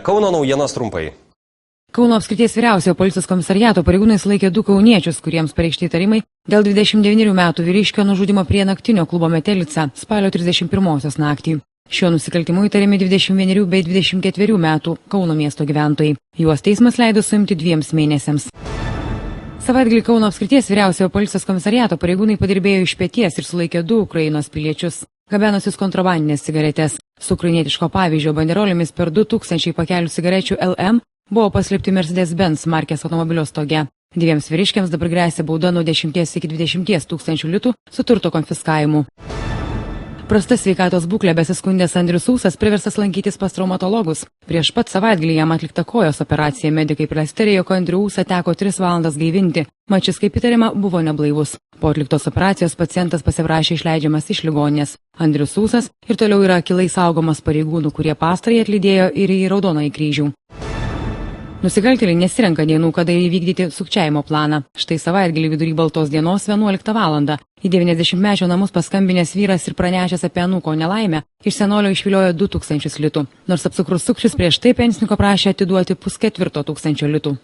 Kauno naujienos trumpai. Kauno apskrities vyriausiojo policijos komisariato pareigūnai sulaikė 2 kauniečius, kuriems pareikšti įtarimai dėl 29 metų vyriškio nužudimo prie naktinio klubo Metelica spalio 31 naktį. Šiuo nusikaltimu įtariami 21 bei 24 metų Kauno miesto gyventojai. Juos teismas leido suimti 2 mėnesiams. Savaitgalį Kauno apskrities vyriausiojo policijos komisariato pareigūnai padirbėjo iš peties ir sulaikė 2 Ukrainos piliečius, gabenusius kontrabandinės cigaretės. Su ukrainietiško pavyzdžio banderolėmis per 2000 pakelių cigarečių LM buvo paslėpti Mercedes-Benz markės automobilio stoge. 2 vyriškiams dabar gresia bauda nuo 10 iki 20 tūkstančių litų su turto konfiskavimu. Prasta sveikatos būklė besiskundęs Andrius Ūsas priverstas lankytis pas traumatologus. Prieš pat savaitgalį jam atlikta kojos operacija, medikai prastarė, jog Andrių Ūsą teko 3 valandas gaivinti. Mat šis, kaip įtariama, buvo neblaivus. Po atliktos operacijos pacientas pasiprašė išleidžiamas iš ligoninės. Andrius Ūsas ir toliau yra akylai saugomas pareigūnų, kurie pastarąjį atlydėjo ir į Raudonąjį kryžių. Nusikaltėliai nesirenka dienų, kada įvykdyti sukčiavimo planą. Štai savaitgalį vidury baltos dienos 11 valandą. Į 90-mečio namus paskambinęs vyras ir pranešęs apie anūko nelaimę, iš senolio išviliojo 2000 litų. Nors apsukrus sukčius prieš tai pensininko prašė atiduoti 1500 litų.